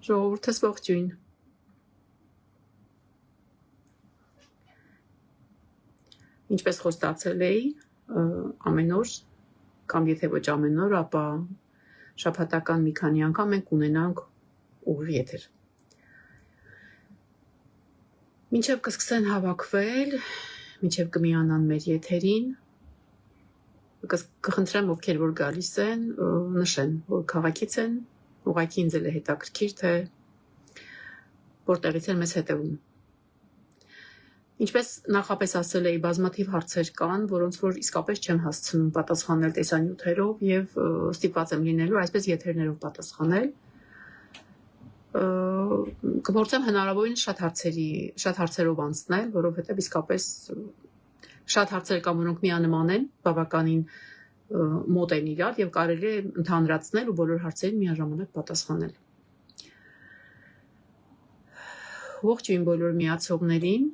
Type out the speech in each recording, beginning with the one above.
Ժողովուրդս ողջույն։ Ինչպես խոստացել էի, ամեն օր, կամ եթե ոչ ամեն օր, ապա շաբաթական մի քանի անգամ մենք ունենանք ուղիղ եթեր։ Մինչև կսկսեն հավաքվել, մինչև կմիանան մեր եթերին, կխնդրեմ ովքեր որ գալիս են, նշեն, որ քաղաքից են, ուղղակի ինձ էլ է հետաքրքիր, թե որտեղից են մեզ հետևում։ Ինչպես նախապես ասել էի, բազմաթիվ հարցեր կան, որոնց որ իսկապես չեմ հասցնում պատասխանել տեսանյութերով եւ ստիպված եմ լինելու այսպես եթերներով պատասխանել։ Կփորձեմ հնարավորինս շատ հարցերով անցնել, որովհետեւ իսկապես շատ հարցեր կան, որոնք միանման են, բավականին մոտ են իրար եւ կարելի է ընդհանրացնել ու բոլոր հարցերին միաժամանակ պատասխանել։ Ողջույն բոլոր միացողներին։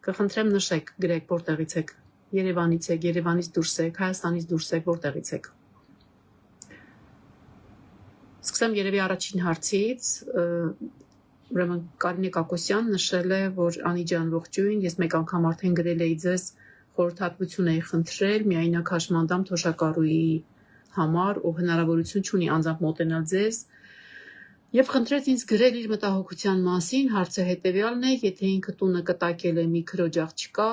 Կխնդրեմ նշեք, գրեք որտեղից եք, Երևանից եք, Երևանից դուրս եք, Հայաստանից դուրս եք, որտեղից եք։ Սկսեմ երևի առաջին հարցից, ուրեմն Կարինե Կակոսյան նշել է, որ Անի ջան ողջույն, ես մեկ անգամ արդեն գրել էի ձեզ խորհրդատվություն էի խնդրել միայնակ հաշմանդամ թոշակառուի համար, ով հնարավորություն չունի անձամբ մոտենալ ձեզ, եւ խնդրեց ինձ գրել իր մտահոգության մասին, հարցը հետեւյալն է, եթե ինքը տունը կտակել է մի քրոջ աղջկա,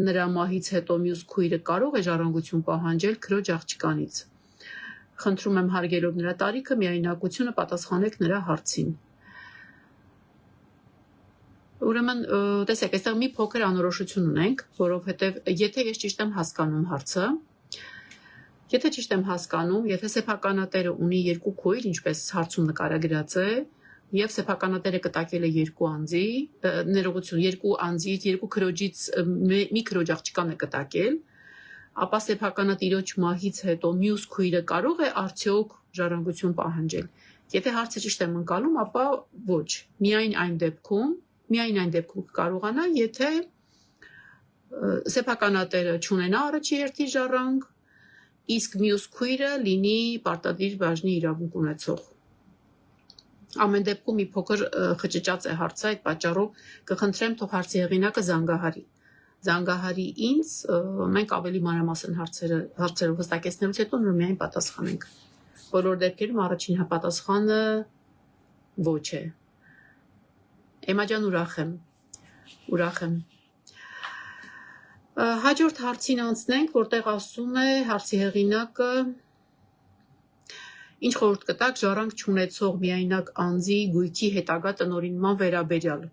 նրա մահից հետո մյուս քույրը կարող է ժառանգություն պահանջել քրոջ աղջկանից։ Խնդրում եմ հարգելով նրա տարիքը, միայնակությունը պատասխանեք նրա հարցին։ Ուրեմն, տեսեք, այստեղ մի փոքր անորոշություն ունենք, որովհետեւ եթե ես ճիշտ եմ հասկանում հարցը, եթե ճիշտ եմ հասկանում, եթե սեփականատերը ունի երկու քույր, ինչպես հարցում նկարագրած է, եւ սեփականատերը կտակել է երկու անձի, ներողություն, երկու անձից, երկու քրոջից մի քրոջ աղջկան է կտակել, ապա սեփականատիրոջ մահից հետո մյուս քույրը կարող է արդյոք ժառանգություն պահանջել։ Եթե հարցը ճիշտ եմ ընկալում, ապա ոչ, միայն այն դեպքում կարողանա, եթե սեփականատերը չունենա առաջի հերթի ժառանգ, իսկ մյուս քույրը լինի պարտադիր բաժնի իրավունք ունեցող։ Ամեն դեպքում մի փոքր խճճած է հարցը, այդ պատճառով կխնդրեմ թող հարցի հեղինակը զանգահարի ինձ, մենք ավելի մանրամասն հարցերով հստակեցնելուց հետո նոր միայն պատասխանենք։ Բոլոր դեպքերում առաջին պատասխանը ոչ է։ Էմա ջան, ուրախ եմ։ Հաջորդ հարցին անցնենք, որտեղ ասում է հարցի հեղինակը. Ինչ խորհուրդ կտաք ժառանգ չունեցող միայնակ անձի գույքի հետագա տնօրինման վերաբերյալ։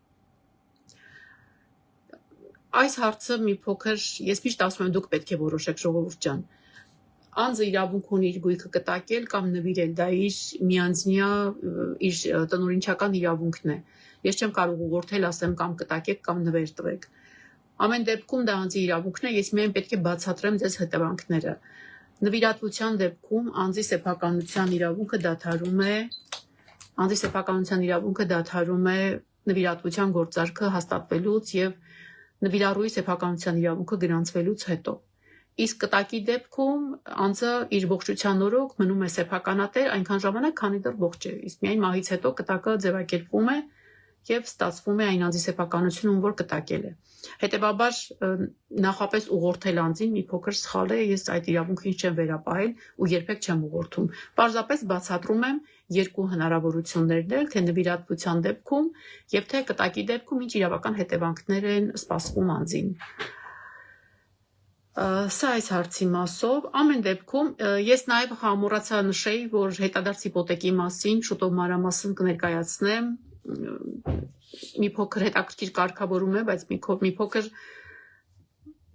Այս հարցը մի փոքր, ես միշտ ասում եմ, դուք պետք է որոշեք, ժողովուրդ ջան։ Անձը իրավունք ունի իր գույքը կտակել կամ նվիրել, դա իր միանձնյա իր տնօրինչական իրավունքն է։ Ես չեմ կարող ուղղորդել, ասեմ կամ կտակեք կամ նվեր տվեք։ Ամեն դեպքում դա անձի իրավունքն է, ես միայն պետք է բացատրեմ ձեզ հետևանքները։ Նվիրատվության դեպքում անձի սեփականության իրավունքը դադարում է նվիրատվության գործարքը հաստատվելուց եւ նվիրառուի սեփականության իրավունքը գրանցվելուց հետո։ Իսկ կտակի դեպքում անձը իր ողջության օրոք մնում է սեփականատեր այնքան ժամանակ, քանի դեռ ողջ է։ Իսկ միայն մահից հետո կտակը ձևակերպվում է եւ ստացվում է այն անձի սեփականությունը, ում որ կտակել է։ Հետևաբար նախապես ուղղորդել անձին մի փոքր սխալ է, ես այդ իրավունքին չեմ վերապահել ու երբեք չեմ ուղղորդում։ Պարզապես բացատրում եմ երկու հնարավորություններն էլ, թե նվիրատվության դեպքում եւ թե կտակի դեպքում ինչ իրավական հետևանքներ են սպասվում անձին։ Սա այս հարցի մասով, ամեն դեպքում ես նաև համոռացա նշեի, որ հետադարձ հիպոթեկի մասին շուտով մանրամասն կներկայացնեմ, մի փոքր հետաքրքիր կարգավորում է, բայց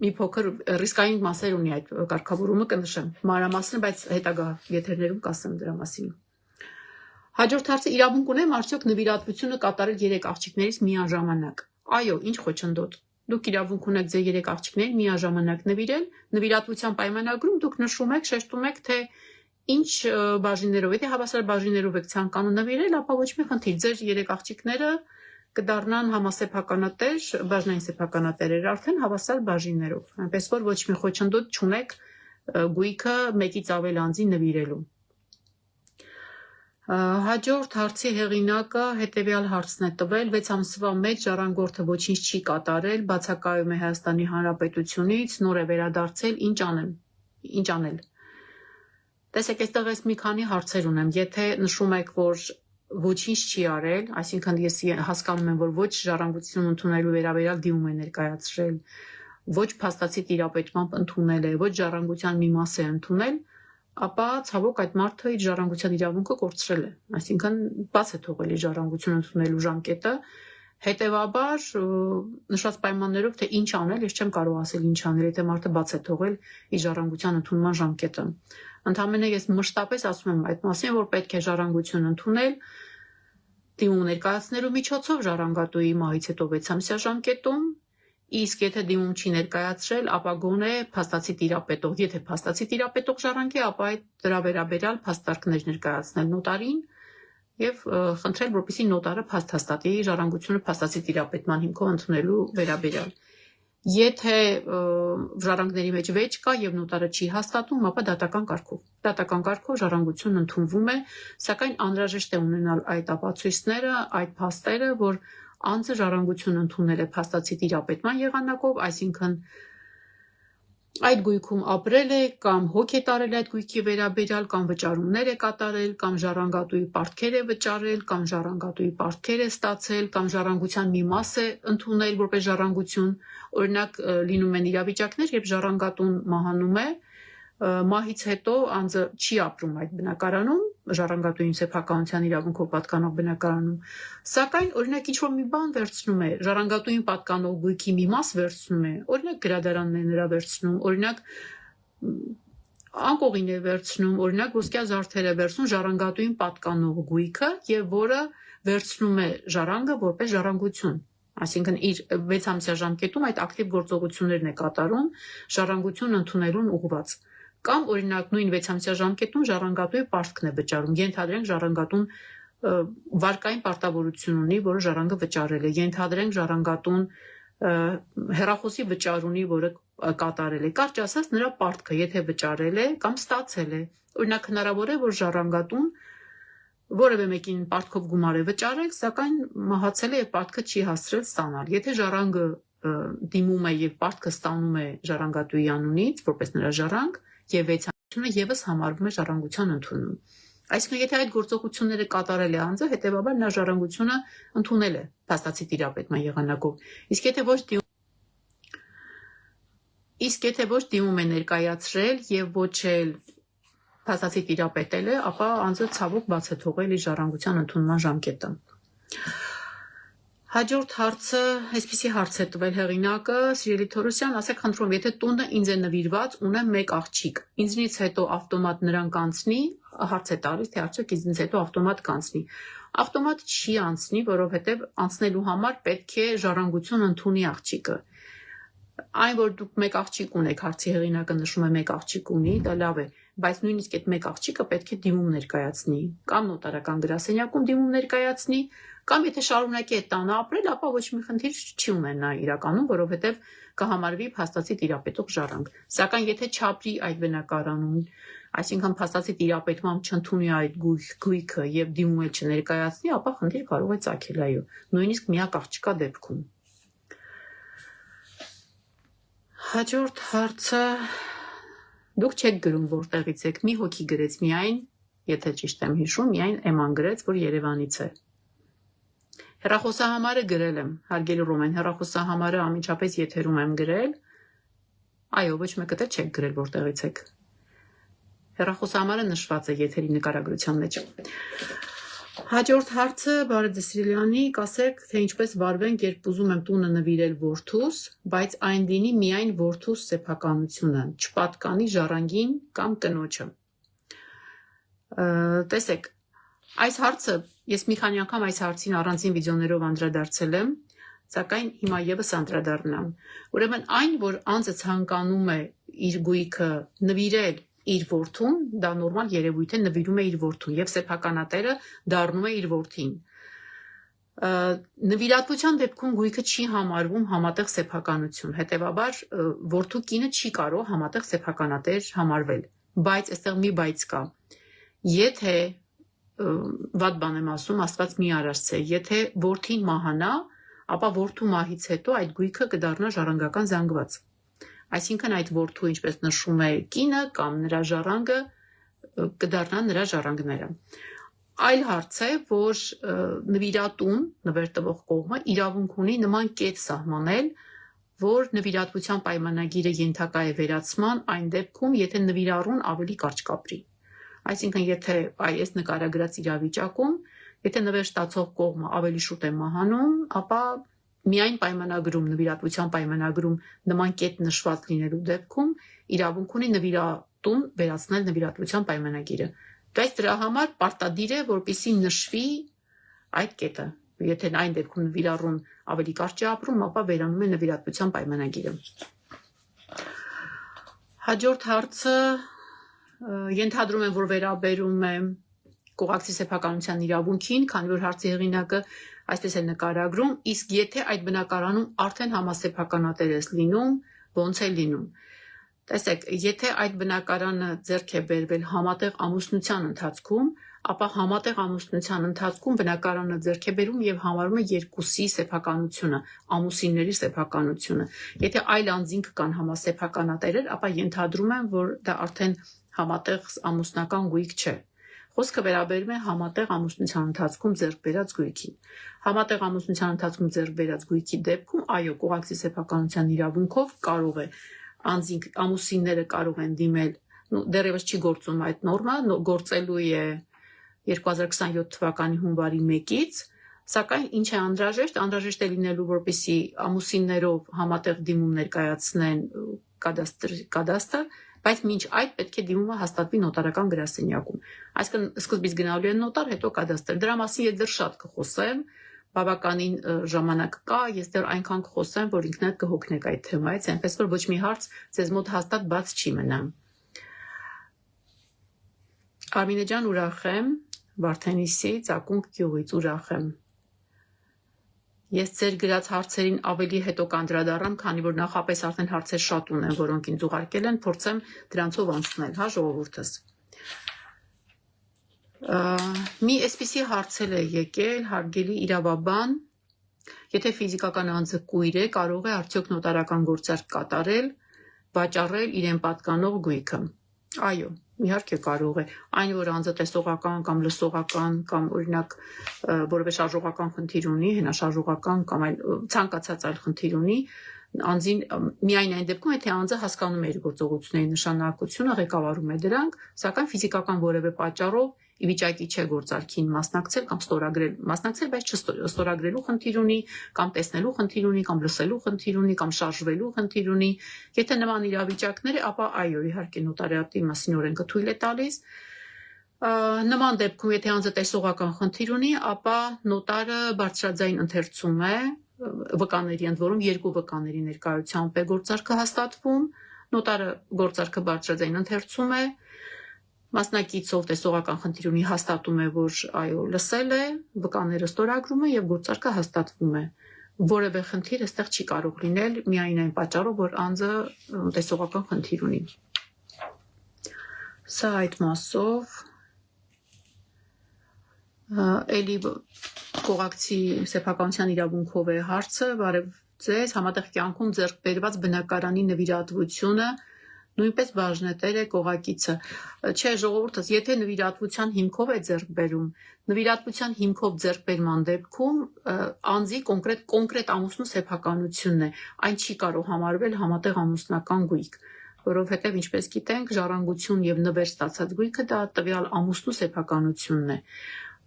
մի փոքր ռիսկային մասեր ունի այդ կարգավորումը, կնշեմ մանրամասն, բայց հետագա եթերներում կասեմ դրա մասին։ Հաջորդ հարցը իրավունք ունեմ արդյոք նվիրատվությունը կատարել 3 աղջիկներից միաժամանակ։ Այո, ինչ խոչընդոտ։ Դուք իրավունք ունեք ձեր 3 աղջիկներին միաժամանակ նվիրել, նվիրատվության պայմանագրում դուք նշում եք, շեշտում եք, թե ինչ բաժիններով, եթե հավասար բաժիններով եք ցանկանում նվիրել, ապա ոչ մի խնդիր, ձեր 3 աղջիկները կդառնան համասեփականատեր, բաժնային սեփականատերեր արդեն հավասար բաժիններով, այնպես որ ոչ մի խոչընդոտ չունեք գույքը մեկից ավել անձի նվիրելու։ Հաջորդ հարցի հեղինակը հետևյալ հարցն է տվել. 6 ամսվա մեջ ժառանգորդը ոչինչ չի կատարել, բացակայում է Հայաստանի Հանրապետությունից, նոր է վերադարձել, ինչ անել։ Տեսեք, այստեղ ես մի քանի հարցեր ունեմ։ Եթե նշում եք, որ ոչինչ չի արել, այսինքն ես հասկանում եմ, որ ոչ ժառանգություն ընդունելու վերաբերյալ դիմում է ներկայացրել, ոչ փաստացի տիրապետմամբ ընդունել է, ոչ ժառանգության մի մաս է ընդունել, ապա ցավոք այդ մարդը իր ժառանգության իրավունքը կորցրել է, այսինքն բաց է թողել իր ժառանգություն ընդունելու ժամկետը, հետևաբար նշված պայմաններով թե ինչ անել, ես չեմ կարող ասել ինչ անել, եթե մարդը բաց է թողել իր ժառանգության ընդունման ժամկետը։ Ընդհանրապես ես մշտապես ասում եմ այդ մասին, որ պետք է ժառանգություն ընդունել դիմում ներկայացնելու միջոցով ժառանգատուի մահից հետո 6 ամսյա ժամկետում, իսկ եթե դիմում չի ներկայացրել, ապա գոնե փաստացի տիրապետող, եթե փաստացի տիրապետող ժառանգի, ապա այդ դրա վերաբերյալ փաստարկներ ներկայացնել նոտարին եւ խնդրել, որպեսզի նոտարը փաստ հաստատի ժառանգությունը փաստացի տիրապետման հիմքով ընդունելու վերաբերյալ։ Եթե ժառանգների մեջ վեճ կա եւ նոտարը չի հաստատում, ապա դատական կարգով ժառանգությունն ընդունվում է, սակայն անհրաժեշտ է ունենալ այդ ապացույցները, այդ փաստերը, որ անձը ժառանգություն ընդունել է փաստացի տիրապետման եղանակով, այսինքն այդ գույքում ապրել է կամ հոգ է տարել այդ գույքի վերաբերյալ կամ վճարումներ է կատարել կամ ժառանգատուի պարտքեր է վճարել կամ ժառանգատուի պարտքեր է ստացել կամ ժառանգության մի մաս է ընդունել որպես ժառանգություն, օրինակ լինում են իրավիճակներ, երբ ժառանգատուն մահանում է, մահից հետո անձը չի ապրում այդ բնակարանում, ժառանգատուին սեփականության իրավունքով պատկանող բնակարանում, սակայն օրինակ ինչ-որ մի բան վերցնում է, ժառանգատուին պատկանող գույքի մի մաս վերցնում է, օրինակ գրադարանն է նրա վերցնում, օրինակ անկողին է վերցնում, օրինակ ոսկյա զարդեր է վերցնում ժառանգատուին պատկանող գույքը եւ որը վերցնում է ժառանգը որպես ժառանգություն, այսինքն իր 6 ամսյա ժամկետում այդ ակտիվ գործողություններն է կատարում ժառանգություն ընդունելուն ուղղված։ Կամ օրինակ նույն 6 ամսյա ժամկետում ժառանգատուի պարտքն է վճարում, ենթադրենք ժառանգատուն վարկային պարտավորություն ունի, որը ժառանգը վճարել է, ենթադրենք ժառանգատուն հեռախոսի վճար ունի, որը կատարել է, կարճ ասած նրա պարտքը եթե վճարել է կամ ստացել է, օրինակ հնարավոր է, որ ժառանգատուն որևէ մեկին պարտքով գումար է վճարել, սակայն մահացել է եւ պարտքը չի հասցրել ստանալ։ Եթե ժառանգը դիմում է եւ պարտքը ստանում է ժառանգատուի անունից, որպես նրա ժառանգ, եւ 6 ամսությունը եւս համարվում է ժառանգության ընդունում։ Այսինքն եթե այդ գործողությունները կատարել է անձը, հետեւաբար նա ժառանգությունը ընդունել է փաստացի տիրապետման եղանակով։ Իսկ եթե ոչ դիմում է ներկայացրել եւ ոչ էլ փաստացի տիրապետել է, ապա անձը ցավոք բաց է թողել իր ժառանգության ընդունման ժամկետը։ Հաջորդ հարցը, այսպիսի հարց է տվել հեղինակը, Սիրելի Թորոսյան, ասեք խնդրում, եթե տունը ինձ է նվիրված, ունեմ մեկ աղջիկ, ինձնից հետո ավտոմատ նրան կանցնի, հարց է տալիս, թե արդյոք ինձնից հետո ավտոմատ կանցնի։ Ավտոմատ չի անցնի, որովհետև անցնելու համար պետք է ժառանգություն ընդունի աղջիկը։ Այն, որ դուք մեկ աղջիկ ունեք, հարցի հեղինակը նշում է մեկ աղջիկ ունի, դա լավ է, բայց նույնիսկ այդ մեկ աղջիկը պետք է դիմում ներկայացնի, կամ նոտարական գրասենյակում դիմում ներկայացնի, կամ եթե շարունակի այդ տանը ապրել, ապա ոչ մի խնդիր չի ունենա իրականում, որովհետև կհամարվի փաստացի տիրապետող ժառանգ։ Սակայն եթե չապրի այդ բնակարանում, այսինքն փաստացի տիրապետմամբ չընդունի այդ գույքը եւ դիմում էլ չներկայացնի, ապա խնդիր կարող է ծագել, այո, նույնիսկ միակ աղջկա դեպքում։ Հաջորդ հարցը դուք չեք գրում որտեղից եք, մի հոգի գրեց միայն, եթե ճիշտ եմ հիշում, միայն Էման գրեց, որ Երևանից է։ Հեռախոսահամարը գրել եմ, հարգելի Ռոմեն, հեռախոսահամարը անմիջապես եթերում եմ գրել։ Այո, ոչ մեկը դեռ չեք գրել որտեղից եք։ Հեռախոսահամարը նշված է եթերի նկարագրության մեջ։ Հաջորդ հարցը Բարեձե Սիրելյանի, կասեք, թե ինչպես վարվենք, երբ ուզում եմ տունը նվիրել որդուս, բայց այն լինի միայն որդուս սեփականությունը, չպատկանի ժառանգին կամ կնոջը։ Տեսեք, այս հարցը, ես մի քանի անգամ այս հարցին առանձին վիդեոներով անդրադարձել եմ, սակայն հիմա եւս անդրադառնամ։ Ուրեմն այն, որ անձը ցանկանում է իր գույքը նվիրել իր որդուն, դա նորմալ երևույթ է, նվիրում է իր որդուն եւ սեփականատերը դառնում է իր որդին։ Նվիրատվության դեպքում գույքը չի համարվում համատեղ սեփականություն, հետեւաբար որդու կինը չի կարող համատեղ սեփականատեր համարվել, բայց այստեղ մի բայց կա։ Եթե վատ բան եմ ասում, Աստված մի արարցե, եթե որդին մահանա, ապա որդու մահից հետո այդ գույքը կդառնա ժառանգական զանգված։ Այսինքն այդ որդու, ինչպես նշում է կինը կամ նրա ժառանգը, կդառնան նրա ժառանգները։ Այլ հարց է, որ նվիրատուն, նվեր տվող կողմը իրավունք ունի նման կետ սահմանել, որ նվիրատվության պայմանագիրը ենթակա է վերացման այն դեպքում, եթե նվիրառուն ավելի կարճ կապրի։ Այսինքն, եթե այս նկարագրած իրավիճակում, եթե նվեր ստացող կողմը ավելի շուտ է մահանում, ապա միայն պայմանագրում, նվիրատվության պայմանագրում նման կետ նշված լինելու դեպքում իրավունք ունի նվիրատուն վերացնել նվիրատվության պայմանագիրը։ Բայց դրա համար պարտադիր է, որպեսզի նշվի այդ կետը։ Եթե այն դեպքում նվիրառուն ավելի կարճ է ապրում, ապա վերանում է նվիրատվության պայմանագիրը։ Հաջորդ հարցը ենթադրում եմ, որ վերաբերում է կողակցի սեփականության իրավունքին, քանի որ հարցի հեղինակը այսպես է նկարագրում, իսկ եթե այդ բնակարանում արդեն համասեփականատեր ես լինում, ոնց է լինում։ Տեսեք, եթե այդ բնակարանը ձեռք է բերվել համատեղ ամուսնության ընթացքում, ապա համատեղ ամուսնության ընթացքում բնակարանը ձեռք է բերում եւ համարում է երկուսի սեփականությունը, ամուսինների սեփականությունը։ Եթե այլ անձինք կան համասեփականատերեր, ապա ենթադրում եմ, որ դա արդեն համատեղ ամուսնական գույք չէ։ Խոսքը վերաբերում է համատեղ ամուսնության ընթացքում ձեռք բերած գույքին։ Համատեղ ամուսնության ընթացքում ձեռք բերած գույքի դեպքում, այո, կողակցի սեփականության իրավունքով կարող է անձինք ամուսինները կարող են դիմել, դեռևս չի գործում այդ նորմա, գործելու է 2027 թվականի հունվարի 1-ից, սակայն ինչ է անհրաժեշտ է լինելու, որպեսզի ամուսիններով համատեղ դիմում ներկայացնեն կադաստր, բայց մինչ այդ պետք է դիմումը հաստատվի նոտարական գրասենյակում։ Այսինքն սկզբից գնալու են նոտար, հետո կադաստր։ Դրա մասին ես դեռ շատ կխոսեմ, բավականին ժամանակ կա, ես դեռ այնքան կխոսեմ, որ ինքնդ կհոգնեք այդ թեմայից, այնպես որ ոչ մի հարց ձեզ մոտ հաստատ բաց չի մնա։ Արմինե ջան, ուրախ եմ, Վարդենիսից, Ակունք գյուղից ուրախ եմ։ Ես ձեր գրած հարցերին ավելի հետո կանդրադառնամ, քանի որ նախապես արդեն հարցեր շատ ունեն, որոնք ինձ ուղարկել են, փորձեմ դրանցով անցնել, հա, ժողովուրդս։ Մի այսպիսի հարցել է եկել, հարգելի իրավաբան, եթե ֆիզիկական անձը կույր է, կարող է արդյոք նոտարական գործարք կատարել, վաճառել իրեն պատկանող գույքը։ Այո, իհարկե կարող է, այն որ անձը տեսողական կամ լսողական կամ օրինակ որևէ շարժողական խնդիր ունի, հենաշարժողական կամ այլ ցանկացած այլ խնդիր ունի, անձին միայն այն դեպքում, եթե անձը հասկանում է իր գործողությունների նշանակությունը, ղեկավարում է դրանք, սակայն ֆիզիկական որևէ պատճառով ի վիճակի չէ գործարքին մասնակցել կամ մասնակցել, բայց չստորագրելու խնդիր ունի, կամ տեսնելու խնդիր ունի, կամ լսելու խնդիր ունի, կամ շարժվելու խնդիր ունի, եթե նման իրավիճակներ է, ապա այո, իհարկե նոտարիատի մասին օրենքը թույլ է տալիս։ Նման դեպքում, եթե անձը տեսողական խնդիր ունի, ապա նոտարը բարձրաձայն ընթերցում է, վկաների ընդ որում երկու վկաների ներկայությամբ է գործարքը հաստատվում, նոտարը գործարքը բարձրաձայն ընթերցում է, մասնակիցով տեսողական խնդիր ունի, հաստատում է, որ այո, լսել է, վկաները ստորագրում է եւ գործարքը հաստատվում է։ Որևէ խնդիր այստեղ չի կարող լինել միայն այն պատճառով, որ անձը տեսողական խնդիր ունի։ Սա այդ մասով էլի կողակցի սեփականության իրավունքով է հարցը, բարև ձեզ, համատեղ կյանքում ձեռք բերված բնակարանի նվիրատվությունը նույնպես բաժնետեր է կողակիցը։ Չէ, ժողովուրդս, եթե նվիրատվության հիմքով է ձեռք բերում, նվիրատվության հիմքով ձեռք բերման դեպքում անձի կոնկրետ ամուսնու սեփականությունն է, այն չի կարող համարվել համատեղ ամուսնական գույք, որովհետև ինչպես գիտենք, ժառանգություն եւ նվեր ստացած գույքը դա տվյալ ամուսնու սեփականությունն է։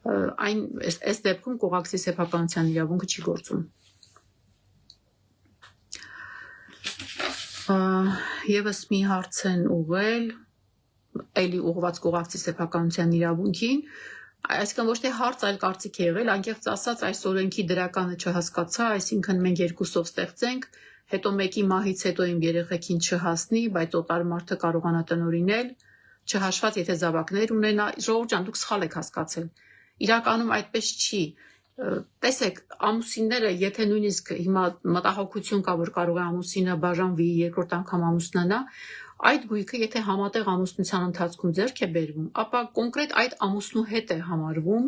Այս դեպքում կողակցի սեփականության իրավունքը չի գործում։ Եվս մի հարց են ուղղել, էլի ուղղված կողակցի սեփականության իրավունքին, այսինքն ոչ թե հարց, այլ կարծիք է եղել, անկեղծ ասած այս օրենքի դրականը չհասկացա, այսինքն մենք երկուսով ստեղծենք, հետո մեկի մահից հետո իմ երեխեքին չհասնի, բայց օտար մարդը կարողանա տնօրինել, չհաշված եթե զավակներ ունենա, ժողովուրդ ջան, դուք սխալ եք հասկացել։ Իրականում այդպես չի։ Տեսեք, ամուսինները, եթե նույնիսկ հիմա մտահոգություն կա, որ կարող է ամուսինը բաժանվի, երկրորդ անգամ ամուսնանա, Այդ գույքը եթե համատեղ ամուսնության ընթացքում ձեռք է բերվում, ապա կոնկրետ այդ ամուսնու հետ է համարվում,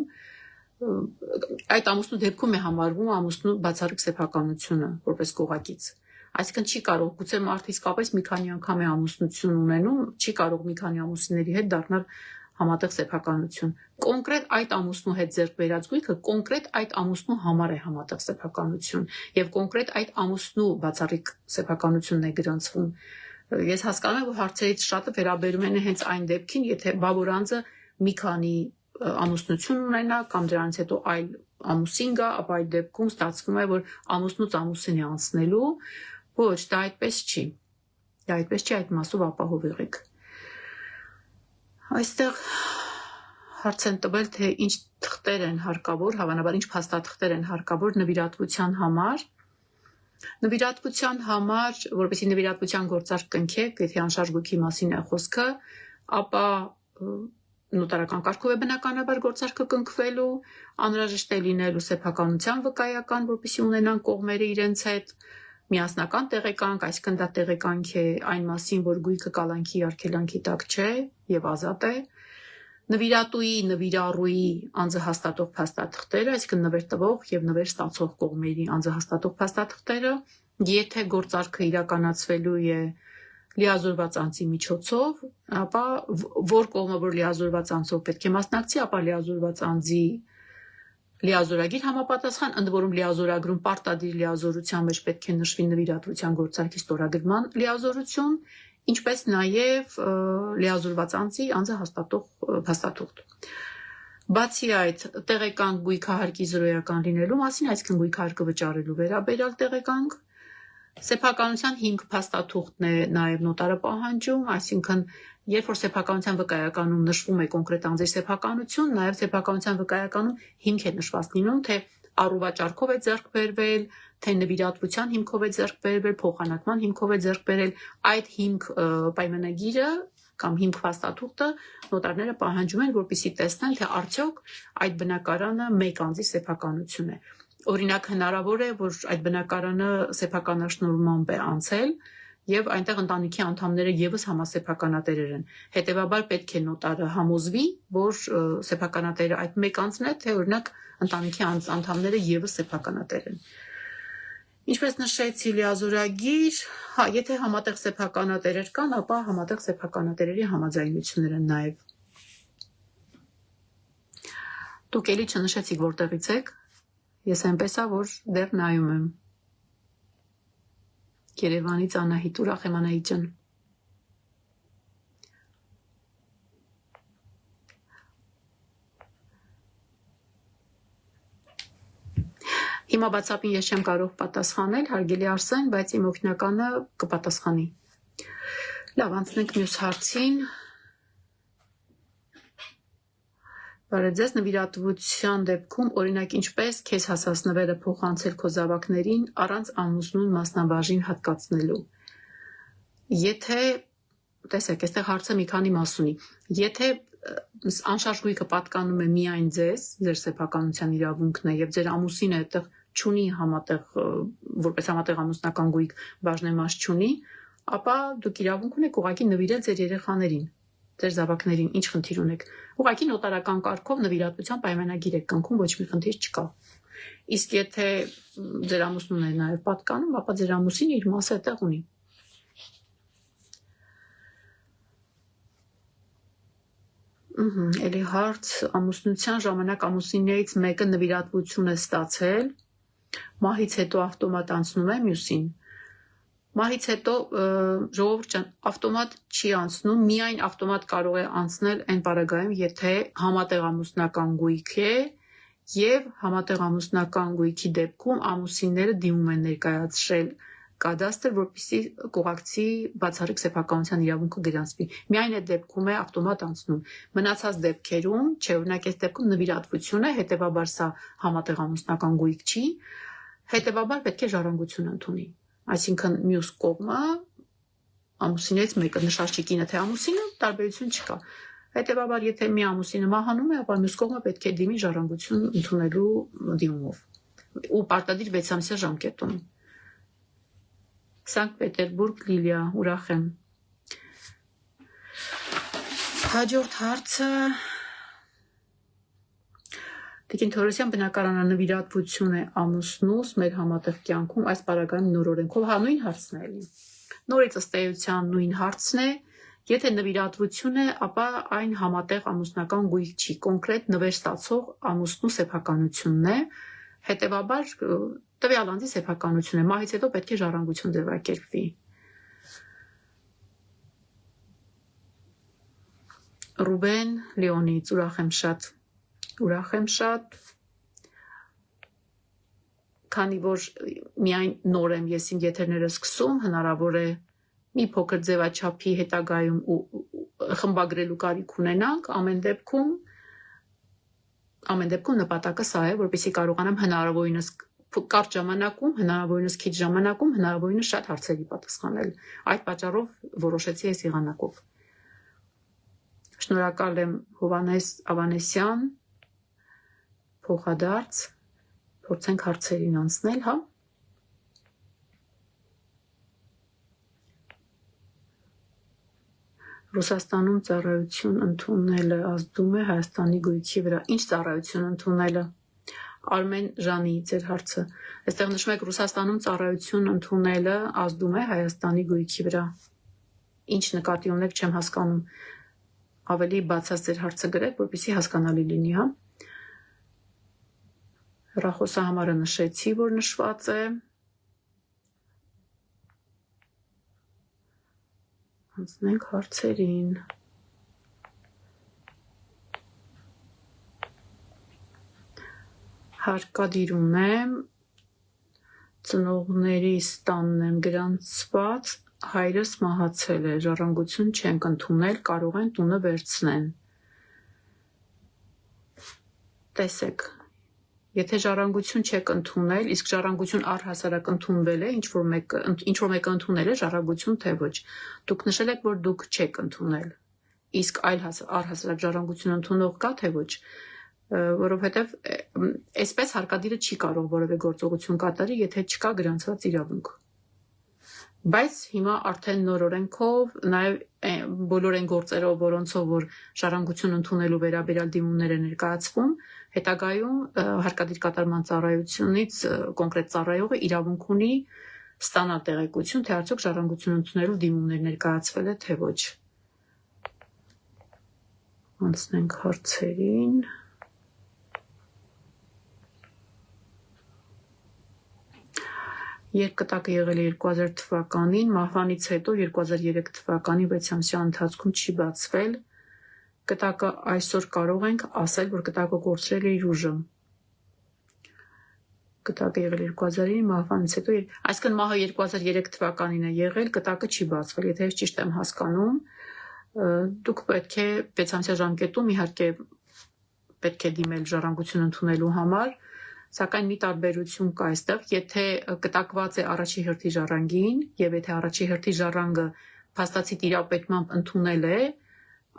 այդ ամուսնու դեպքում է համարվում ամուսնու բացառիկ սեփականությունը որպես կողակից։ Այսինքն չի կարող, գուցե մարդ իսկապես մի քանի անգամ է ամուսնություն ունենում, չի կարող մի քանի ամուսինների հետ դառնալ համատեղ սեփականություն։ Կոնկրետ այդ ամուսնու հետ ձեռք բերած գույքը կոնկրետ այդ ամուսնու համար է համատեղ սեփականություն եւ կոնկրետ այդ ամուսնու բացառիկ սեփականությունն է գրանցվում։ Ես հասկանում եմ, որ հարցերից շատը վերաբերում են հենց այն դեպքին, եթե բաբորանձը մի քանի ամուսնություն ունենա կամ դրանից հետո այլ ամուսին գա, ապա այդ դեպքում ստացվում է, որ ամուսնուց ամուսին է անցնելու, ոչ, դա այդպես չի։ Դա այդպես չի, այդ մասով ապահով եղեք։ Այստեղ հարց են տվել, թե ինչ թղթեր են հարկավոր, հավանաբար ինչ փաստաթղթեր են հարկավոր նվիրատվության համար։ Նվիրատվության համար, որպեսզի նվիրատվության գործարք կնքեք, եթե անշարժ գույքի մասին է խոսքը, ապա նոտարական կարգով է բնականաբար գործարքը կնքվելու, անհրաժեշտ է լինելու սեփականության վկայական, որպեսզի ունենան կողմերը իրենց հետ, միասնական տեղեկանք, այսինքն դա տեղեկանք է այն մասին, որ գույքը կալանքի արգելանքի տակ չէ եւ ազատ է։ Նվիրատուի, նվիրառուի անձահաստատող փաստաթղթերը, այսինքն նվեր տվող եւ նվեր ստացող կողմերի անձահաստատող փաստաթղթերը, եթե գործարքը իրականացվելու է լիազորված անձի միջոցով, ապա որ կողմը որ լիազորված անձով պետք է մասնակցի, ապա լիազորված անձի լիազորագիր համապատասխան, ընդ որում լիազորագրում պարտադիր լիազորության մեջ պետք է նշվի նվիրատվության գործարքի ստորագրման լիազորություն, ինչպես նաև լիազորված անձի անձահաստատող փաստաթուղթ։ Բացի այդ, տեղեկանք գույքահարկի զրոյական լինելու մասին, այսինքն գույքահարկը վճարելու վերաբերյալ տեղեկանք, սեփականության հիմք փաստաթուղթն է նաև նոտարը պահանջում, այսինքն երբ որ սեփականության վկայականում նշվում է կոնկրետ անձի սեփականություն, նաև սեփականության վկայականում հիմք է նշված լինում, թե առուվաճառքով է ձեռք բերվել, թե նվիրատվության հիմքով է ձեռք բերվել, փոխանակման հիմքով է ձեռք բերել, այդ հիմք պայմանագիրը կամ հիմք փաստաթուղթը նոտարները պահանջում են, որպեսզի տեսնեն, թե արդյոք այդ բնակարանը մեկ անձի սեփականություն է։ Օրինակ հնարավոր է, որ այդ բնակարանը սեփականաշնորհմամբ է անցել եւ այնտեղ ընտանիքի անդամները եւս համասեփականատերեր են։ Հետեւաբար պետք է նոտարը համոզվի, որ սեփականատերը այդ մեկ անձն է, թե օրինակ ընտանիքի անդամները եւս սեփականատեր են։ Ինչպես նշեցի, լիազորագիր, եթե համատեղ սեփականատերեր կան, ապա համատեղ սեփականատերերի համաձայնություններ են նաեւ։ Դուք էլի չնշեցիք որտեղից եք։ Ես այնպես է, որ դեռ նայում եմ։ Երևանից Անահիտ, ուրախ եմ Անահիտ ջան։ Հիմա WhatsApp-ին ես չեմ կարող պատասխանել, հարգելի Արսեն, բայց իմ օգնականը կպատասխանի։ Լավ, անցնենք մյուս հարցին։ Բարև ձեզ, նվիրատվության դեպքում օրինակ ինչպես քեզ հասած նվերը փոխանցել քո զավակներին առանց ամուսնուն մասնաբաժին հատկացնելու։ Եթե տեսեք, այստեղ հարցը մի քանի մաս ունի։ Եթե անշարժ գույքը պատկանում է միայն ձեզ, ձեր սեփականության իրավունքն է եւ ձեր ամուսինը այդտեղ չունի համատեղ որպես համատեղ ամուսնական գույք բաժնեմաս չունի, ապա դուք իրավունք ունեք ուղղակի նվիրել ձեր երեխաներին, ձեր զավակներին, ինչ խնդիր ունեք։ Ուղղակի նոտարական կարգով նվիրատվության պայմանագիր եք կնքում, ոչ մի խնդիր չկա։ Իսկ եթե ձեր ամուսնուն է նաև պատկանում, ապա ձեր ամուսինը իր մասը այդտեղ ունի։ Էլի հարց, ամուսնության ժամանակ ամուսիններից մեկը նվիրատվություն է ստացել, մահից հետո ավտոմատ անցնում է մյուսին։ Մահից հետո ժողովուրդ ջան, ավտոմատ չի անցնում, միայն ավտոմատ կարող է անցնել այն պարագայում, եթե համատեղ ամուսնական գույք է եւ համատեղ ամուսնական գույքի դեպքում ամուսինները դիմում են ներկայացրել կադաստր, որպեսզի կողակցի բացառիկ սեփականության իրավունքը գրանցվի։ Միայն այդ դեպքում է ավտոմատ անցնում։ Մնացած դեպքերում, չէ, օրինակ այս դեպքում նվիրատվություն է, հետեւաբար սա համատեղ ամուսնական գույք չի, հետեւաբար պետք է ժառանգություն ընդունի։ Այսինքն մյուս կողմը ամուսիններից մեկը նշած չի կինը թե ամուսինը, տարբերություն չկա։ Հետևաբար եթե մի ամուսինը մահանում է, ապա մյուս կողմը պետք է դիմի ժառանգություն ընդունելու դիմումով ու պարտադիր 6 ամսյա ժամկետում։ Սանկտ Պետերբուրգ, Լիլիա, ուրախ եմ։ Հաջորդ հարցը Տիկին Թորոսյան բնակարանը նվիրատվություն է ամուսնուս մեր համատեղ կյանքում այս պարագայում նորորենքով նույն հարցն է էլի։ Նորից ըստ էության նույն հարցն է, եթե նվիրատվություն է, ապա այն համատեղ ամուսնական գույք չի, կոնկրետ նվեր ստացող ամուսնու սեփականությունն է, հետևաբար տվյալ անձի սեփականություն է, մահից հետո պետք է ժառանգություն ձևակերպվի։ Ռուբեն Լեոնից ուրախ եմ շատ, քանի որ միայն նոր եմ ես իմ եթերները սկսում, հնարավոր է մի փոքր ձևաչափի հետագայում ու խմբագրելու կարիք ունենանք, ամեն դեպքում նպատակը սա է, որպեսզի կարողանամ հնարավորինս կարճ ժամանակում, հնարավորինս քիչ ժամանակում, հնարավորինս շատ հարցերի պատասխանել։ Այդ պատճառով որոշեցի այս եղանակով։ Շնորհակալ եմ Հովհաննես Ավանեսյան, փոխադարձ, փորձենք հարցերին անցնել, հա։ Ռուսաստանում ծառայություն ընդունելը ազդում է Հայաստանի գույքի վրա։ Ինչ ծառայություն ընդունելը։ Արմեն Ժանի ձեր հարցը։ Այստեղ նշում եք Ռուսաստանում ծառայություն ընդունելը ազդում է Հայաստանի գույքի վրա։ Ինչ նկատի ունեք, չեմ հասկանում։ Ավելի բացած ձեր հարցը գրեք, որպեսզի հասկանալի լինի, հա։ Հեռախոսահամարը նշեցի, որ նշված է։ Անցնենք հարցերին։ Հարկադիր ունեմ, ծնողներիս տանն եմ գրանցված, հայրս մահացել է, ժառանգություն չենք ընդունել, կարող են տունը վերցնեն։ Տեսեք, եթե ժառանգություն չեք ընդունել, իսկ ժառանգություն առհասարակ ընդունվել է, ինչ որ մեկը ընդունել է ժառանգություն, թե ոչ։ Դուք նշել եք, որ դուք չեք ընդունել։ Իսկ այլ առհասարակ ժառանգություն ընդունող կա, թե ոչ, որովհետև այսպես հարկադիրը չի կարող որևէ գործողություն կատարի, եթե չկա գրանցված իրավունք։ Բայց հիմա արդեն նոր օրենքով, նաև բոլոր այն գործերով, որոնցով որ ժառանգություն ընդունելու վերաբերյալ դիմումներ է ներկայացվում, հետագայում հարկադիր կատարման ծառայությունից կոնկրետ ծառայողը իրավունք ունի ստանալ տեղեկություն, թե արդյոք ժառանգություն ընդունելու դիմումներ ներկայացվել է, թե ոչ։ Անցնենք հարցերին։ Երբ կտակը եղել է 2000 թվականին, մահվանից հետո 2003 թվականի 6 ամսյա ընթացքում չի բացվել, կտակը այսօր կարող ենք ասել, որ կտակը կորցրել է իր ուժը։ Կտակը եղել 2000-ին, մահվանից հետո, այսինքն մահը 2003 թվականին է եղել, կտակը չի բացվել, եթե ես ճիշտ եմ հասկանում, դուք պետք է 6 ամսյա ժամկետում իհարկե պետք է դիմել ժառանգություն ընդունելու համար, սակայն մի տարբերություն կա այստեղ, եթե կտակված է առաջի հերթի ժառանգին եւ եթե առաջի հերթի ժառանգը փաստացի տիրապետմամբ ընդունել է,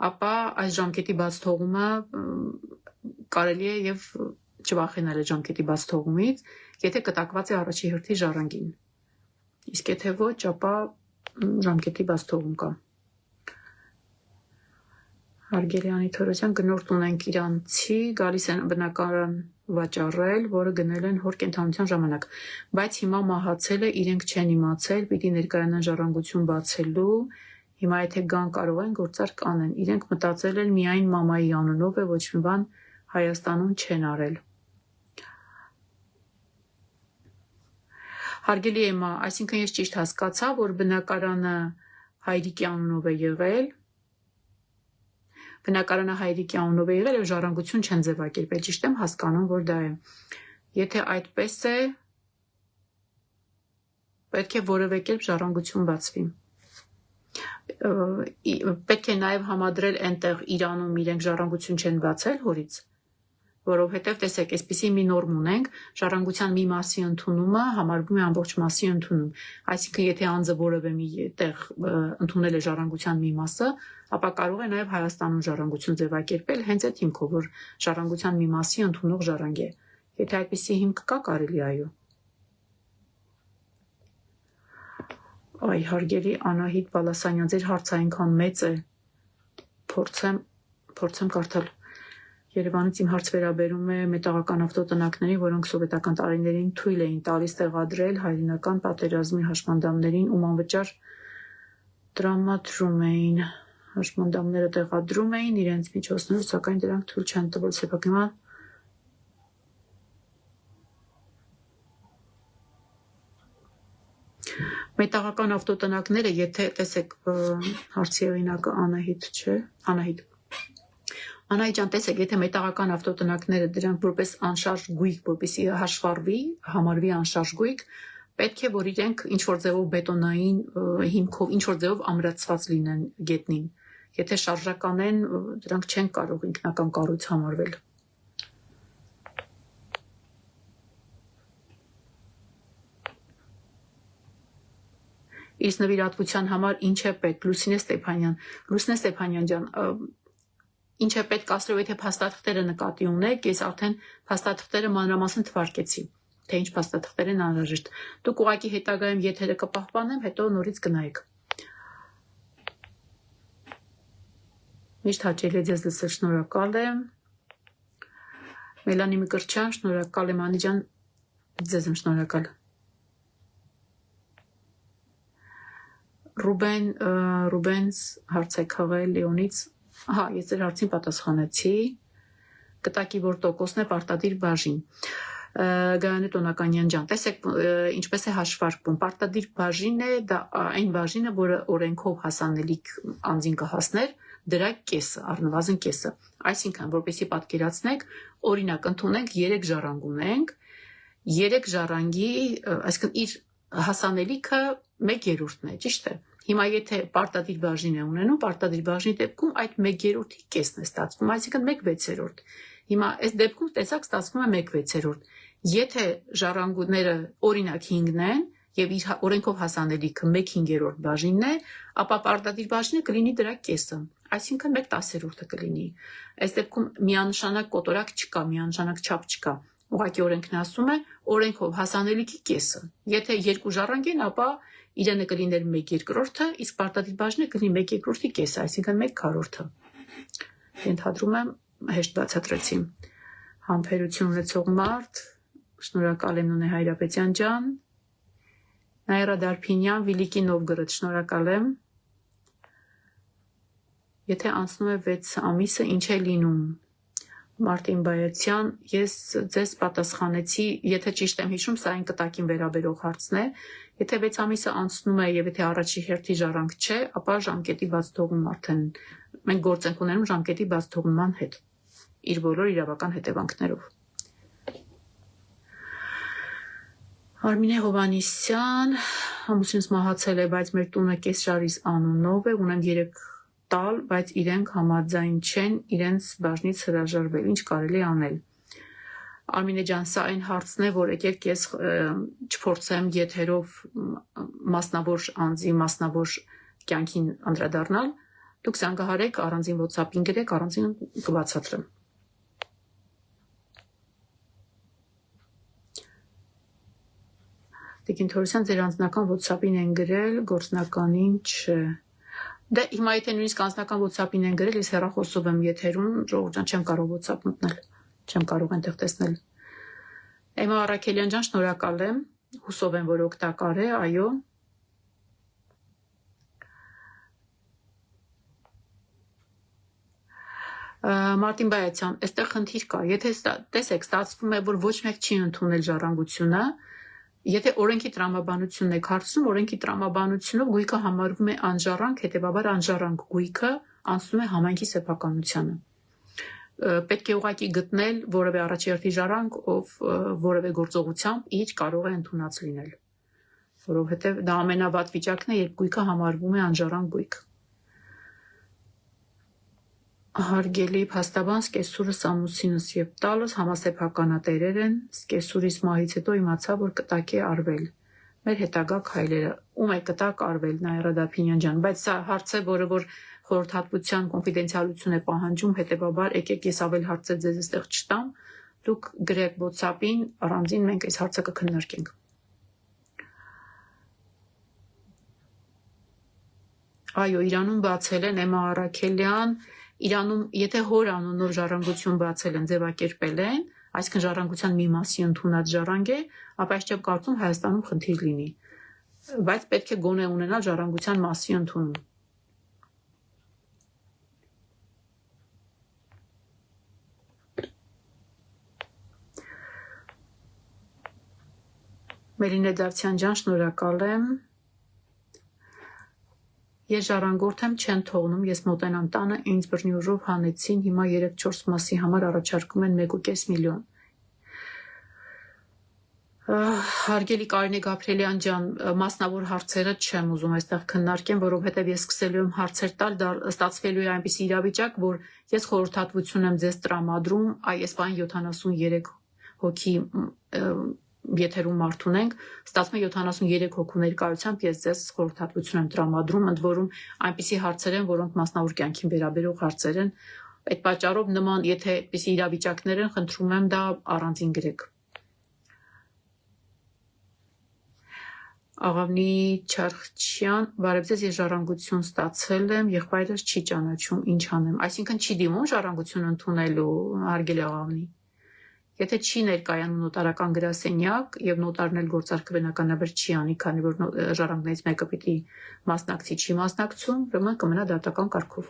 ապա այս ժամկետի բաց թողումը կարելի է եւ չվախենալ է ժամկետի բաց թողումից, եթե կտակված է առաջի հերթի ժառանգին։ Իսկ եթե ոչ, ապա ժամկետի բաց թողում կա։ Հարգելի Թորոսյան, գնորդ ունենք իրանցի, գալիս են բնակարան վաճառել, որը գնել են հոր կենդանության ժամանակ, բայց հիմա մահացել է, իրենք չեն իմացել, պիտի ներկայանան ժառանգություն բացելու, հիմա եթե գան կարող են գործարք անեն, իրենք մտածել են միայն մամայի անունով է, ոչ մի բան Հայաստանում չեն արել։ Հարգելի Էմա, այսինքն ես ճիշտ հասկացա, որ բնակարանը հայրիկի անունով է եղել, բնակարանը հայրիկի անունով է եղել եւ ժառանգություն չեն ձևակերպել, ճիշտ եմ հասկանում, որ դա է։ Եթե այդպես է, պետք է որևէ կերպ ժառանգություն բացվի։ Պետք է նաեւ համադրել այնտեղ Իրանում իրենք ժառանգություն չեն բացել հորից, որովհետեւ տեսեք, այսպիսի մի նորմ ունենք, ժառանգության մի մասի ընդունումը համարվում է ամբողջ մասի ընդունում։ Այսինքն, եթե անձը որևէ մի տեղ ընդունել է ժառանգության մի մասը, ապա կարող է նաև Հայաստանում ժառանգություն ձևակերպել հենց այդ հիմքով, որ ժառանգության մի մասի ընդունող ժառանգ է։ Եթե այդպիսի հիմք կա, կարելի այո։ Այ հարգելի Անահիտ Բալասանյան, ձեր հարցը այնքան մեծ է, փորձեմ կարդալ։ Երևանից իմ հարց վերաբերում է մետաղական ավտոտնակներին, որոնք սովետական տարիներին թույլ էին տալիս տեղադրել հայրենական պատերազմի հաշմանդամներին, ում անվճար տրամադրում էին, հաշմանդամները տեղադրում էին իրենց միջոցներով, սակայն դրանք թույլ չեն տվել սեփականին։ Մետաղական ավտոտնակները, եթե տեսեք հարցի հեղինակը Անահիտ չէ, Անահիտ ջան, տեսեք, եթե մետաղական ավտոտնակները դրանք որպես անշարժ գույք, որպեսզի հաշվառվի, համարվի անշարժ գույք, պետք է որ իրենք ինչ որ ձևով բետոնային հիմքով, ինչ որ ձևով ամրացված լինեն գետնին։ Եթե շարժական են, դրանք չեն կարող ինքնական կառույց համարվել։ Իսկ նվիրատվության համար ինչ է պետք, Լուսինե Ստեփանյան ջան, ինչ է պետք ասելով, եթե փաստաթղթերը նկատի ունեք, ես արդեն փաստաթղթերը մանրամասն թվարկեցի, թե ինչ փաստաթղթեր են անհրաժեշտ։ Դուք ուղղակի հետագայում եթերը կպահպանեմ, հետո նորից գնայեք։ Միշտ հաճելի է ձեզ լսել, շնորհակալ եմ։ Մելանի Մկրտչյան, շնորհակալ եմ, Անի ջան, ձեզ եմ շնորհակալ։ Ռուբենս հարց է քաղել Լեոնից։ Ահա, ես ձեր հարցին պատասխանեցի։ Կտակի որ տոկոսն է պարտադիր բաժին։ Գայանե Տոնականյան ջան, տեսեք ինչպես է հաշվարկվում։ Պարտադիր բաժինն է, դա այն բաժինը, որը օրենքով հասանելիք անձին կհասներ, դրա կեսը, առնվազն կեսը։ Այսինքն, որպեսզի պատկերացնեք, օրինակ ընդունենք 3 ժառանգ ունենք, 3 ժառանգի, այսինքն իր հասանելիքը 1/3-ն է, ճիշտ է։ Հիմա եթե պարտադիր բաժին է ունենում, պարտադիր բաժնի դեպքում այդ 1/3-ի կեսն է ստացվում, այսինքն 1/6։ Հիմա այս դեպքում տեսակ ստացվում է 1/6։ Եթե ժառանգները օրինակ 5-ն են եւ իր օրենքով հասանելիքը 1/5 բաժինն է, ապա պարտադիր բաժինը կլինի դրա կեսը, այսինքն 1/10 կլինի։ Այս դեպքում միանշանակ կոտորակ չկա, միանշանակ չափ չկա։ Ուղղակի օրենքն ասում է օրենքով հասանելիքի կեսը։ Եթե 2 ժառանգ են, ապա իրենը կլիներ 1/2, իսկ պարտադիր բաժինը կլինի 1/2-ի կեսը, այսինքն 1/4։ Ենթադրում եմ հեշտ բացատրեցի։ Համբերություն ունեցող մարդ, շնորհակալ եմ Նոնե Հայրապետյան ջան։ Նաիրա Դարփինյան, Վիլիկի Նովգորոդ, շնորհակալ եմ։ Եթե անցնում է 6 ամիսը, ինչ է լինում։ Մարտին Բայացյան, ես ձեզ պատասխանեցի, եթե ճիշտ եմ հիշում, սա այն կտակին վերաբերող հարցն է։ Եթե 6 ամիսը անցնում է եւ եթե առաջի հերթի ժառանգ չէ, ապա ժամկետի բաց թողում արդեն մենք գործ ենք ունենում ժամկետի բաց թողման հետ, իր բոլոր իրավական հետևանքներով։ Արմինե Հովանիսյան, ամուսինս մահացել է, բայց մեր տունը Կեսրարիս անունով է, ունեմ 3 տալ, բայց իրենք համաձայն չեն իրենց բաժնից հրաժարվել, ինչ կարելի անել։ Արմինե ջան, սա այն հարցն է, որ եկեք ես չփորձեմ եթերով մասնավոր անձի, մասնավոր կյանքին անդրադառնալ, դուք զանգահարեք, առանձին WhatsApp-ին գրեք, առանձին կբացատրեմ։ Տիկին Թորոսյան, ձեր անձնական WhatsApp-ին են գրել, գործնականին չէ։ Դե հիմա եթե նույնիսկ անձնական WhatsApp-ին են գրել, ես հեռախոսով եմ եթերում, ժողովուրդ ջան, չեմ կարող WhatsApp մտնել, չեմ կարող այնտեղ տեսնել։ Էմա Արաքելյան ջան, շնորհակալ եմ, հուսով եմ, որ օգտակար է, այո։ Մարտին Բայացյան, այստեղ խնդիր կա, եթե տեսեք, ստացվում է, որ ոչ մեկ չի ընդունել ժառանգությունը, եթե օրենքի տրամաբանությունն եք հարցնում, օրենքի տրամաբանությունով գույքը համարվում է անժառանգ, հետևաբար անժառանգ գույքը անցնում է համայնքի սեփականությանը։ Պետք է ուղղակի գտնել որևէ առաջերտի ժառանգ, ով որևէ գործողությամբ իր կարող է ընդունած լինել, որովհետև դա ամենավատ վիճակն է, երբ գույքը համարվում է անժառանգ գույք։ Հարգելի փաստաբան, սկեսուրս ամուսինս եւ տալս համասեփականատերեր են, սկեսուրիս մահից հետո իմացա, որ կտակ է արվել։ Մեր հետագա քայլերը, ում է կտակ արվել, Նաիրա Դարփինյան ջան, բայց սա հարց է, որը որ խորհրդատվության կոնֆիդենցիալություն է պահանջում, հետեւաբար եկեք ես ավել հարցեր ձեզ այստեղ չտամ, դուք գրեք WhatsApp-ին, առանձին մենք այս հարցը կքննարկենք։ Այո, Իրանում բացել են Էմա Արաքելյան, Իրանում, եթե հոր անունով ժառանգություն բացել են, ձևակերպել են, այսինքն ժառանգության մի մասի ընդունած ժառանգ է, ապա ես չեմ կարծում Հայաստանում խնդիր լինի։ Բայց պետք է գոնե ունենալ ժառանգության մասի ընդունում։ Մելինե Դավթյան ջան, շնորհակալ եմ։ Ես ժառանգորդ եմ, չեն թողնում, ես մոտենամ տանը, ինձ բռնի ուժով հանեցին, հիմա 3-4 մասի համար առաջարկում են 1.5 միլիոն։ Հարգելի Կարինե Գաբրիելյան ջան, մասնավոր հարցերը չեմ ուզում այստեղ քննարկեմ, որովհետև ես սկսելու եմ հարցեր տալ, դա ստացվելու է այնպիսի իրավիճակ, որ ես խորհրդատվություն եմ ձեզ տրամադրում, այս բան 73 հոգի եթերում մարդ ունենք, ստացվում է 73 հոգու ներկայությամբ ես ձեզ խորհրդատվություն եմ տրամադրում, ընդ որում այնպիսի հարցեր են, որոնք մասնավոր կյանքին վերաբերող հարցեր են։ Այդ պատճառով նման, եթե այդպիսի իրավիճակներ են, խնդրում եմ դա առանձին գրեք։ Աղավնի Չարխչյան, բարև ձեզ, ես ժառանգություն ստացել եմ, եղբայրս չի ճանաչում, ինչ անեմ։ Այսինքն չի դիմում ժառանգություն ընդունելու, հարգելի Աղավնի։ Եթե չի ներկայանում նոտարական գրասենյակ եւ նոտարն էլ գործարքը բնականաբար չի անի, քանի որ ժառանգներից մեկը պիտի մասնակցի, չի մասնակցում, ուրեմն կմնա դատական կարգով։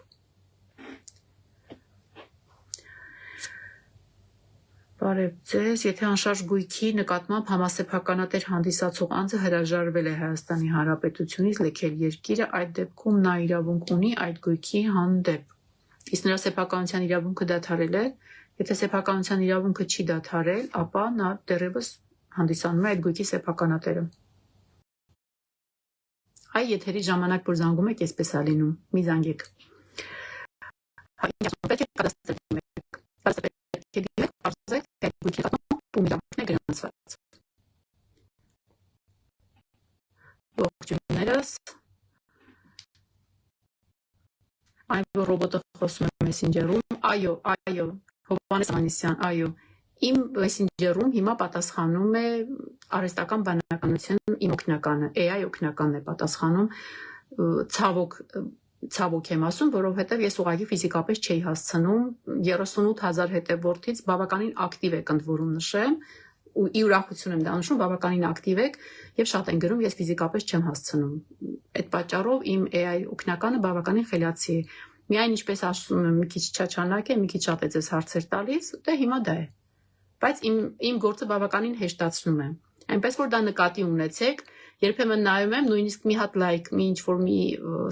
Բարև ձեզ, եթե անշարժ գույքի նկատմամբ համասեփականատեր հանդիսացող անձը հրաժարվել է Հայաստանի Հանրապետությունից լքել երկիրը, այդ դեպքում նա իրավունք ունի այդ գույքի հանդեպ։ Իսկ նրա սեփականության իրավունքը դադարել է, եթե սեփականության իրավունքը չի դադարել, ապա նա դեռևս հանդիսանում է այդ գույքի սեփականատերը։ Այ եթերի ժամանակ որ զանգում եք, այսպես է լինում, մի զանգեք։ Ողջույններս։ Այն որ ռոբոտը խոսում է մեսենջերում, այո, Հովհաննես Անիսյան, այո, իմ մեսենջերում հիմա պատասխանում է արհեստական բանականության իմ օգնականը, AI օգնականն է պատասխանում, ցավոք եմ ասում, որովհետև ես ուղղակի ֆիզիկապես չէի հասցնում 38,000 հետևորդից բավականին ակտիվ եք, ընդ որում նշեմ, ու ի ուրախություն եմ դա նշում, բավականին ակտիվ եք եւ շատ են գրում, ես ֆիզիկապես չեմ հասցնում։ Այդ պատճառով իմ AI օգնականը բավականին խելացի է։ Միայն ինչպես ասում եմ, մի քիչ չաչանակ է, մի քիչ շատ է ձեզ հարցեր տալիս, դե հիմա դա է։ Բայց իմ գործը բավականին հեշտացնում է։ Այնպես որ դա նկատի ունեցեք, երբեմն նայում եմ, նույնիսկ մի հատ լայք, մի ինչ-որ մի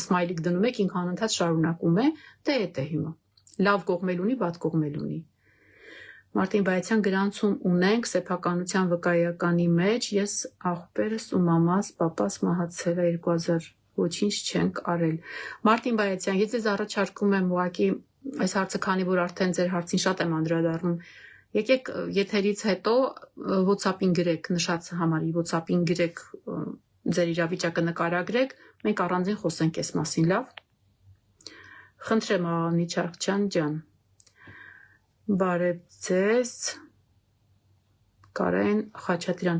սմայլիկ դնում եք, ինքը անընդհատ շարունակում է, դե էդ է հիմա։ Լավ կողմել ունի, վատ կողմել ունի։ Մարտին Բայացյան, գրանցում ունենք սեփականության վկայականի մեջ, ես աղբերս ու մամաս, պապաս մահացել է 2000, ոչինչ չենք արել։ Մարտին Բայացյան, ես ձեզ առաջարկում եմ ուղղակի այս հարցը, քանի որ արդեն ձեր հարցին շատ եմ անդրադառնում, եկեք եթերից հետո WhatsApp-ին գրեք, նշած համարի WhatsApp-ին գրեք, ձեր իրավիճակը նկարագրեք, մենք առանձին խոսենք այս մասին, լավ։ Խնդրեմ Աղավնի Չարխչյան ջան։ Բարև ձեզ, Կարեն Խաչատրյան։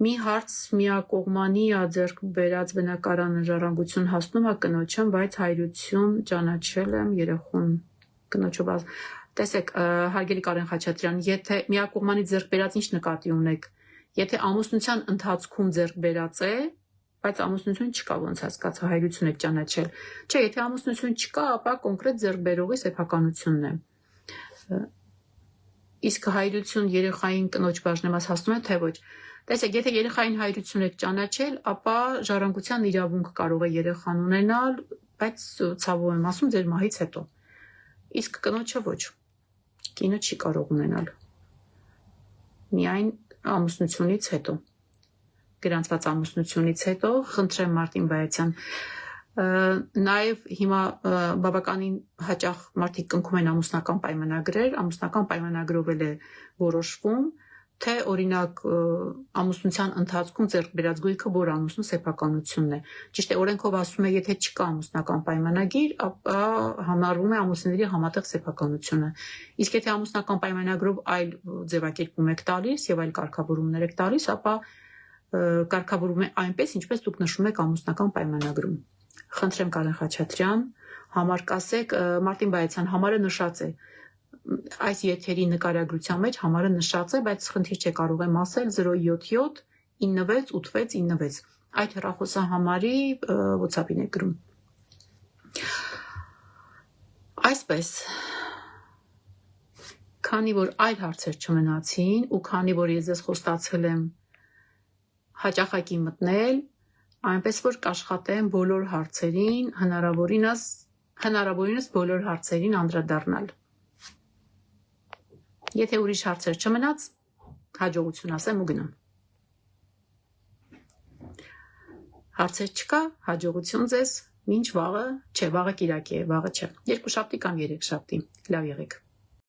Մի հարց միակողմանի ձեռք բերած բնակարանը ժառանգություն հասնում է կնոջեմ, բայց հայրություն ճանաչել եմ երեխուն կնոջով։ Տեսեք, հարգելի Կարեն Խաչատրյան, եթե միակողմանի ձեռք բերած ինչ նկատի ունեք, եթե ամուսնության ընթացքում ձեռք բերած է, բայց ամուսնություն չկա, ոնց հասկացա, հայրություն եք ճանաչել։ Չէ, եթե ամուսնություն չկա, ապա կոնկրետ ձեռք բերողի սեփականությունն է։ Իսկ հայրություն երեխային կնոջ բաժնեմաս հասնում է, թե ոչ։ Տեսեք, եթե երեխային հայրություն եք ճանաչել, ապա ժառանգության իրավունք կարող է երեխան ունենալ, բայց ցավով եմ ասում, ձեր մահից հետո։ Իսկ կնոջը ոչ։ Կինը չի կարող ունենալ։ Միայն ամուսնությունից հետո։ Գրանցված ամուսնությունից հետո, խնդրեմ Մարտին Բայացյան, նաև հիմա բավականին հաճախ մարդիկ կնքում են ամուսնական պայմանագրեր, ամուսնական պայմանագրով է որոշվում, թե օրինակ ամուսնության ընթացքում ձեռք բերած գույքը որ ամուսնու սեփականությունն է։ Ճիշտ է, օրենքով ասում է, եթե չկա ամուսնական պայմանագիր, ապա համարվում է ամուսինների համատեղ սեփականությունը։ Իսկ եթե ամուսնական պայմանագրով այլ ձևակերպում եք տալիս եւ այլ կարգավորումներ եք տալիս, ապա կարգավորվում է այնպես, ինչպես դուք նշում եք ամուսնական պայմանագրում։ Խնդրեմ Կարեն Խաչատրյան, համար կասեք, Մարտին Բայացյան, համարը նշած է։ Այս եթերի նկարագրության մեջ համարը նշած է, բայց խնդիր չէ, կարող եմ ասել 077 96 86 96։ Այդ հեռախոսահամարի WhatsApp-ին է գրում։ Այսպես, քանի որ այլ հարցեր չմնացին ու քանի որ ես ձեզ խոստացել եմ հաճախակի մտնել, այնպես որ կաշխատեմ բոլոր հարցերին, հնարավորինս բոլոր հարցերին անդրադառնալ։ Եթե ուրիշ հարցեր չմնաց, հաջողություն ասեմ ու գնամ։ Հարցեր չկա, հաջողություն ձեզ, մինչ վաղը, չէ, վաղը կիրակի է, վաղը չէ, երկուշաբթի կամ երեքշաբթի, լավ եղեք։